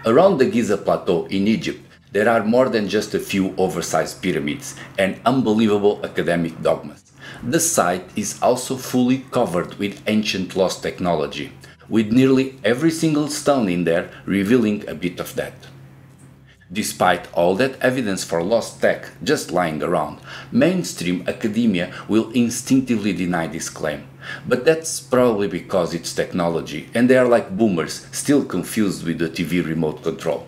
Around the Giza plateau in Egypt, there are more than just a few oversized pyramids and unbelievable academic dogmas. The site is also fully covered with ancient lost technology, with nearly every single stone in there revealing a bit of that. Despite all that evidence for lost tech just lying around, mainstream academia will instinctively deny this claim. But that's probably because it's technology, and they are like boomers, still confused with the TV remote control.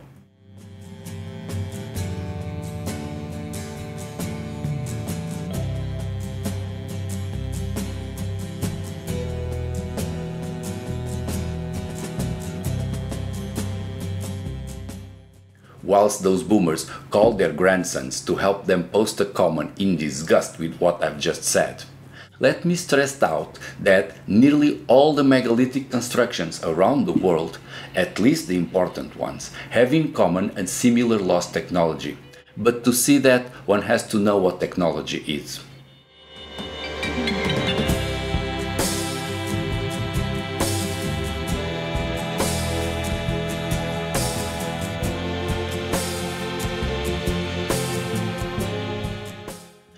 Whilst those boomers call their grandsons to help them post a comment in disgust with what I've just said, let me stress out that nearly all the megalithic constructions around the world, at least the important ones, have in common a similar lost technology. But to see that, one has to know what technology is.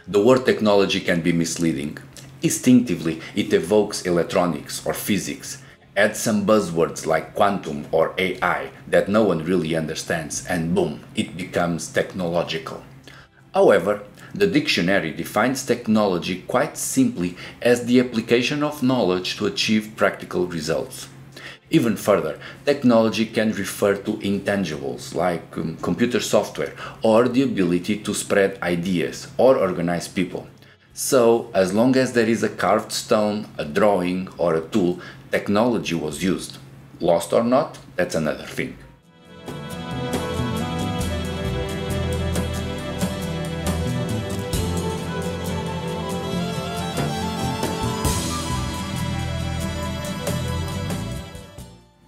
The word technology can be misleading. Instinctively, it evokes electronics or physics, adds some buzzwords like quantum or AI that no one really understands, and boom, it becomes technological. However, the dictionary defines technology quite simply as the application of knowledge to achieve practical results. Even further, technology can refer to intangibles like computer software or the ability to spread ideas or organize people. So, as long as there is a carved stone, a drawing or a tool, technology was used. Lost or not, that's another thing.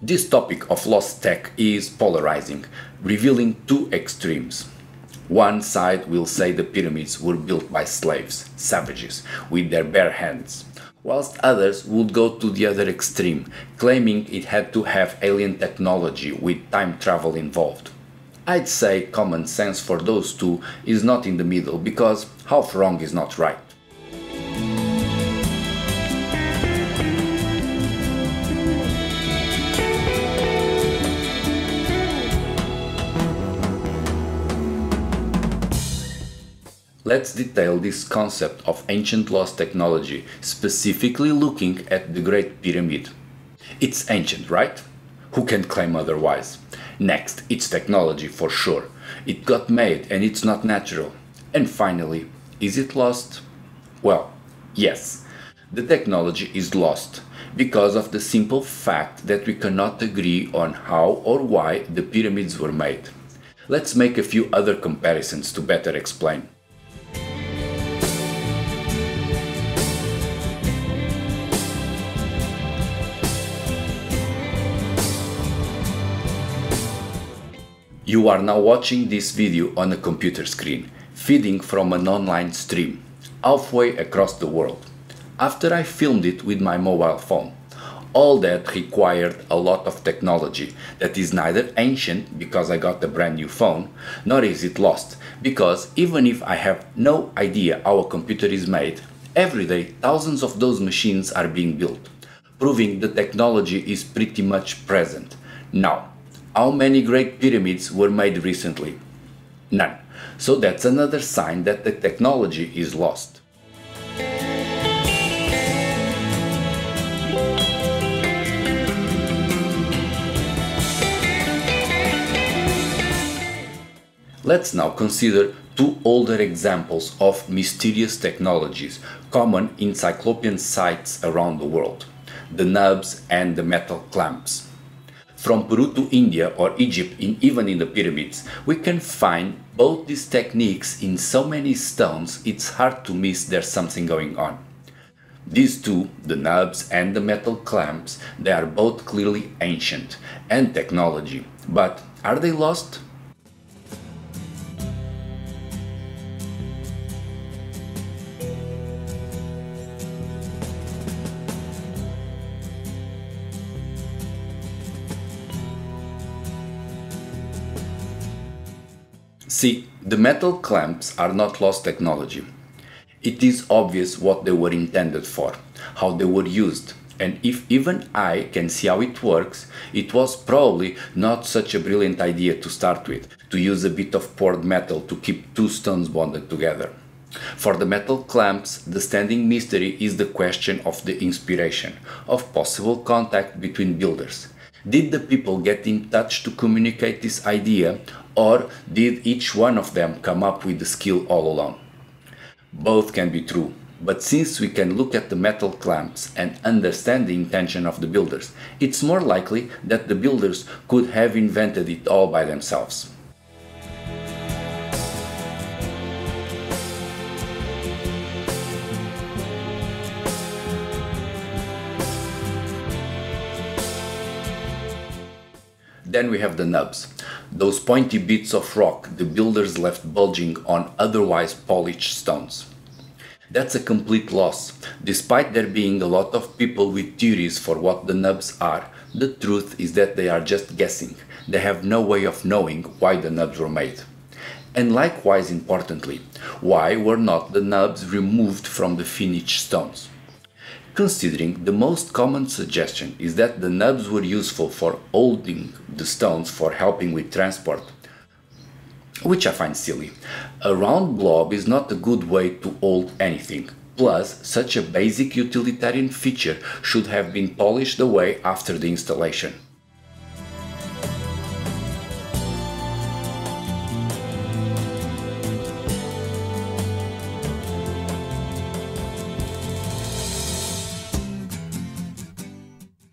This topic of lost tech is polarizing, revealing two extremes. One side will say the pyramids were built by slaves, savages, with their bare hands, whilst others would go to the other extreme, claiming it had to have alien technology with time travel involved. I'd say common sense for those two is not in the middle, because half wrong is not right. Let's detail this concept of ancient lost technology, specifically looking at the Great Pyramid. It's ancient, right? Who can claim otherwise? Next, it's technology for sure. It got made and it's not natural. And finally, is it lost? Well, yes, the technology is lost because of the simple fact that we cannot agree on how or why the pyramids were made. Let's make a few other comparisons to better explain. You are now watching this video on a computer screen, feeding from an online stream, halfway across the world. After I filmed it with my mobile phone. All that required a lot of technology that is neither ancient because I got a brand new phone, nor is it lost, because even if I have no idea how a computer is made, every day thousands of those machines are being built, proving the technology is pretty much present. Now, how many Great Pyramids were made recently? None. So that's another sign that the technology is lost. Let's now consider two older examples of mysterious technologies common in Cyclopean sites around the world: the nubs and the metal clamps. From Peru to India or Egypt, even in the pyramids, we can find both these techniques in so many stones it's hard to miss there's something going on. These two, the nubs and the metal clamps, they are both clearly ancient and technology, but are they lost? See, the metal clamps are not lost technology. It is obvious what they were intended for, how they were used, and if even I can see how it works, it was probably not such a brilliant idea to start with, to use a bit of poured metal to keep two stones bonded together. For the metal clamps, the standing mystery is the question of the inspiration, of possible contact between builders. Did the people get in touch to communicate this idea, or did each one of them come up with the skill all alone? Both can be true, but since we can look at the metal clamps and understand the intention of the builders, it's more likely that the builders could have invented it all by themselves. Then we have the nubs, those pointy bits of rock the builders left bulging on otherwise polished stones. That's a complete loss. Despite there being a lot of people with theories for what the nubs are, the truth is that they are just guessing. They have no way of knowing why the nubs were made. And likewise importantly, why were not the nubs removed from the finished stones? Considering the most common suggestion is that the nubs were useful for holding the stones for helping with transport, which I find silly. A round blob is not a good way to hold anything. Plus, such a basic utilitarian feature should have been polished away after the installation.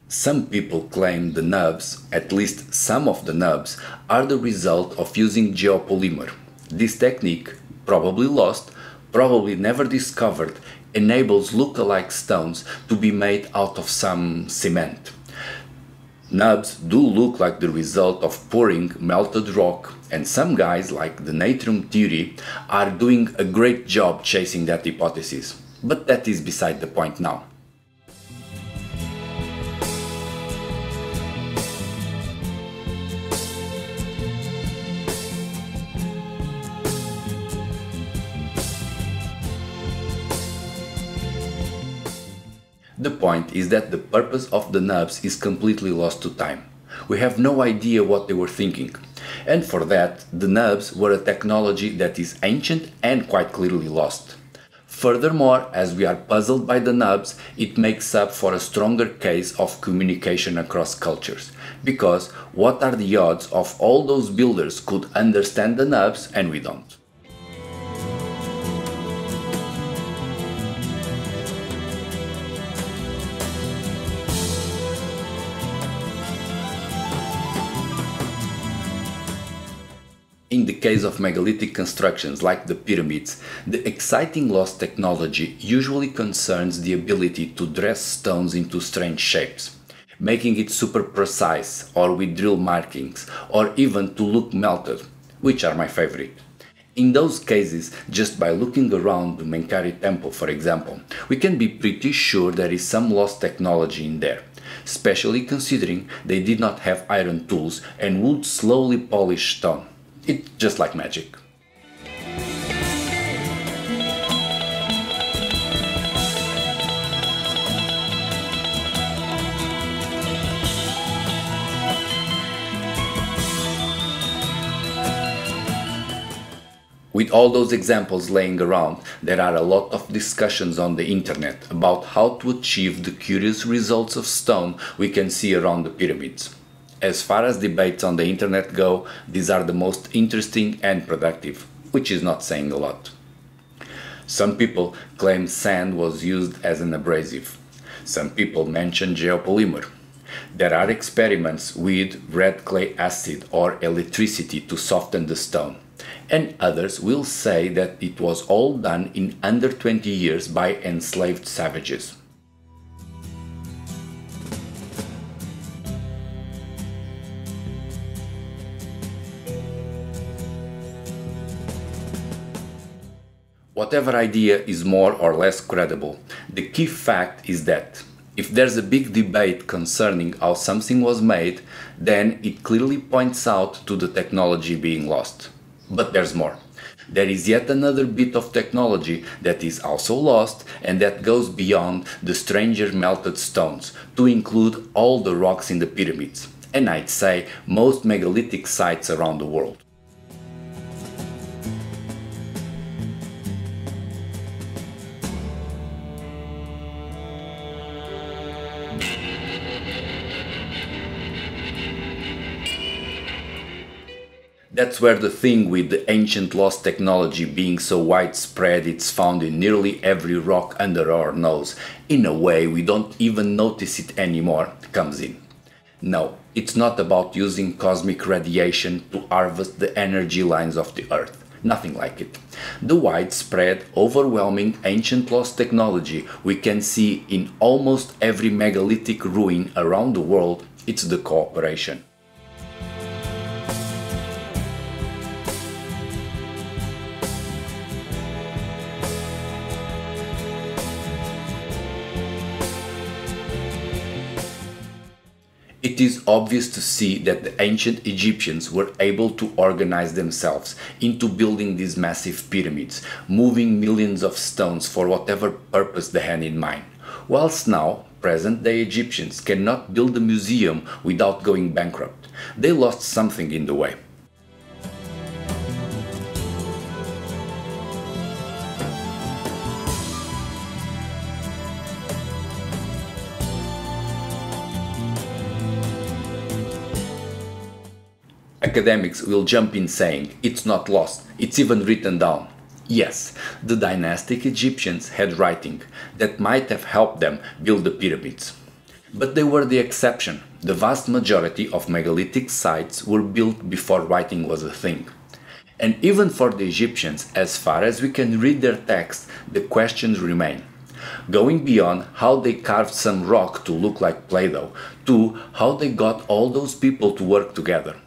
Some people claim the nubs, at least some of the nubs, are the result of using geopolymer. This technique, probably lost, probably never discovered, enables look-alike stones to be made out of some cement. Nubs do look like the result of pouring melted rock, and some guys, like the natrium theory, are doing a great job chasing that hypothesis. But that is beside the point now. The point is that the purpose of the nubs is completely lost to time. We have no idea what they were thinking. And for that, the nubs were a technology that is ancient and quite clearly lost. Furthermore, as we are puzzled by the nubs, it makes up for a stronger case of communication across cultures. Because what are the odds of all those builders could understand the nubs and we don't? In the case of megalithic constructions like the pyramids, the exciting lost technology usually concerns the ability to dress stones into strange shapes, making it super precise or with drill markings, or even to look melted, which are my favorite. In those cases, just by looking around the Menkaure temple for example, we can be pretty sure there is some lost technology in there, especially considering they did not have iron tools and would slowly polish stone. It's just like magic. With all those examples laying around, there are a lot of discussions on the internet about how to achieve the curious results of stone we can see around the pyramids. As far as debates on the internet go, these are the most interesting and productive, which is not saying a lot. Some people claim sand was used as an abrasive. Some people mention geopolymer. There are experiments with red clay acid or electricity to soften the stone. And others will say that it was all done in under 20 years by enslaved savages. Whatever idea is more or less credible, the key fact is that if there's a big debate concerning how something was made, then it clearly points out to the technology being lost. But there's more. There is yet another bit of technology that is also lost and that goes beyond the stranger melted stones to include all the rocks in the pyramids, and I'd say most megalithic sites around the world. That's where the thing with the ancient lost technology being so widespread it's found in nearly every rock under our nose, in a way we don't even notice it anymore, comes in. No, it's not about using cosmic radiation to harvest the energy lines of the Earth. Nothing like it. The widespread, overwhelming ancient lost technology we can see in almost every megalithic ruin around the world, it's the cooperation. It is obvious to see that the ancient Egyptians were able to organize themselves into building these massive pyramids, moving millions of stones for whatever purpose they had in mind, whilst now present-day Egyptians cannot build a museum without going bankrupt. They lost something in the way. Academics will jump in saying it's not lost, it's even written down. Yes, the dynastic Egyptians had writing that might have helped them build the pyramids. But they were the exception. The vast majority of megalithic sites were built before writing was a thing. And even for the Egyptians, as far as we can read their text, the questions remain. Going beyond how they carved some rock to look like Play-Doh, to how they got all those people to work together.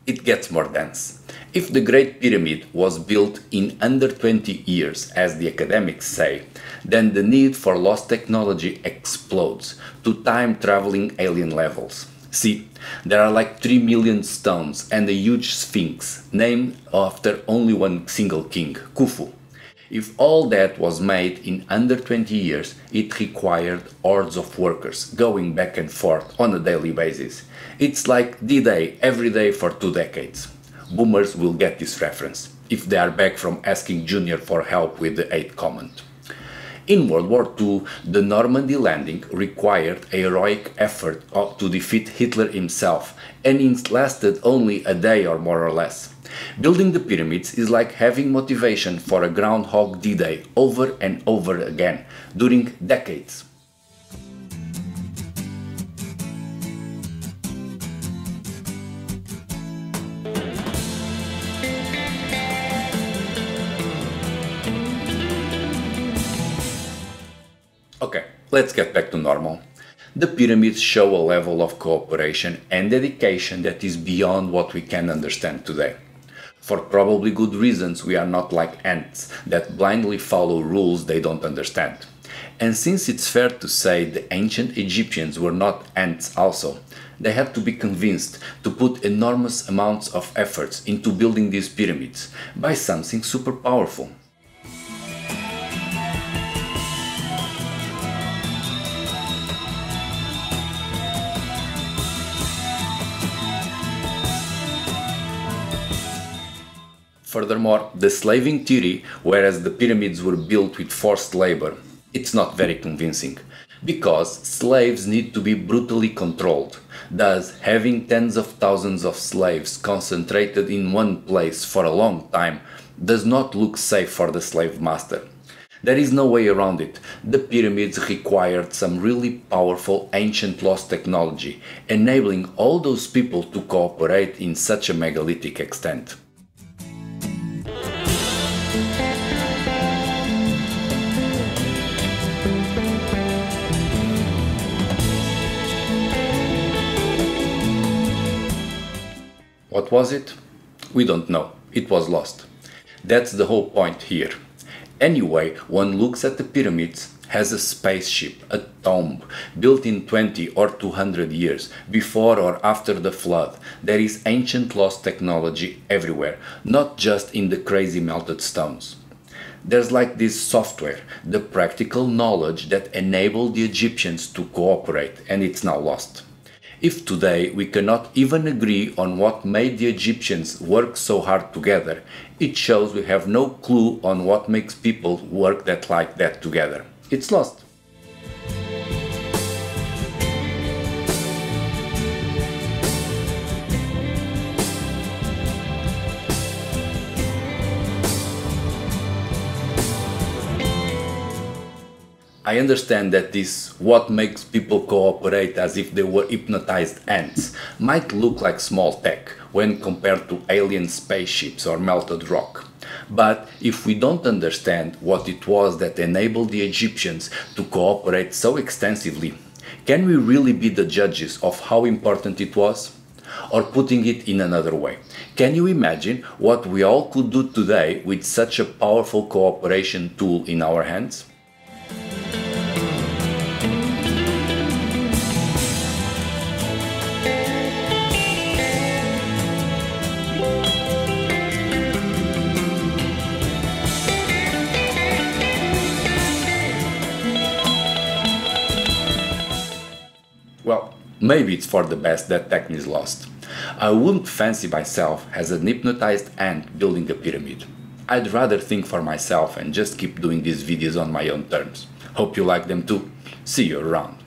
It gets more dense. If the Great Pyramid was built in under 20 years, as the academics say, then the need for lost technology explodes to time-traveling alien levels. See, there are like 3 million stones and a huge sphinx, named after only one single king, Khufu. If all that was made in under 20 years, it required hordes of workers going back and forth on a daily basis. It's like D-Day every day for 2 decades. Boomers will get this reference, if they are back from asking Junior for help with the 8th comment. In World War II, the Normandy landing required a heroic effort to defeat Hitler himself, and it lasted only a day or more or less. Building the pyramids is like having motivation for a Groundhog D-Day over and over again, during decades. Okay, let's get back to normal. The pyramids show a level of cooperation and dedication that is beyond what we can understand today. For probably good reasons, we are not like ants that blindly follow rules they don't understand. And since it's fair to say the ancient Egyptians were not ants also, they had to be convinced to put enormous amounts of efforts into building these pyramids by something super powerful. Furthermore, the slaving theory, whereas the pyramids were built with forced labor, it's not very convincing, because slaves need to be brutally controlled. Thus, having tens of thousands of slaves concentrated in one place for a long time does not look safe for the slave master. There is no way around it. The pyramids required some really powerful ancient lost technology, enabling all those people to cooperate in such a megalithic extent. What was it? We don't know. It was lost. That's the whole point here. Anyway, one looks at the pyramids, has a spaceship, a tomb, built in 20 or 200 years, before or after the flood. There is ancient lost technology everywhere, not just in the crazy melted stones. There's like this software, the practical knowledge that enabled the Egyptians to cooperate, and it's now lost. If today we cannot even agree on what made the Egyptians work so hard together, it shows we have no clue on what makes people work like that together. It's lost. I understand that this "what makes people cooperate as if they were hypnotized ants" might look like small tech when compared to alien spaceships or melted rock. But if we don't understand what it was that enabled the Egyptians to cooperate so extensively, can we really be the judges of how important it was? Or putting it in another way, can you imagine what we all could do today with such a powerful cooperation tool in our hands? Well, maybe it's for the best that tech is lost. I wouldn't fancy myself as an hypnotized ant building a pyramid. I'd rather think for myself and just keep doing these videos on my own terms. Hope you like them too. See you around.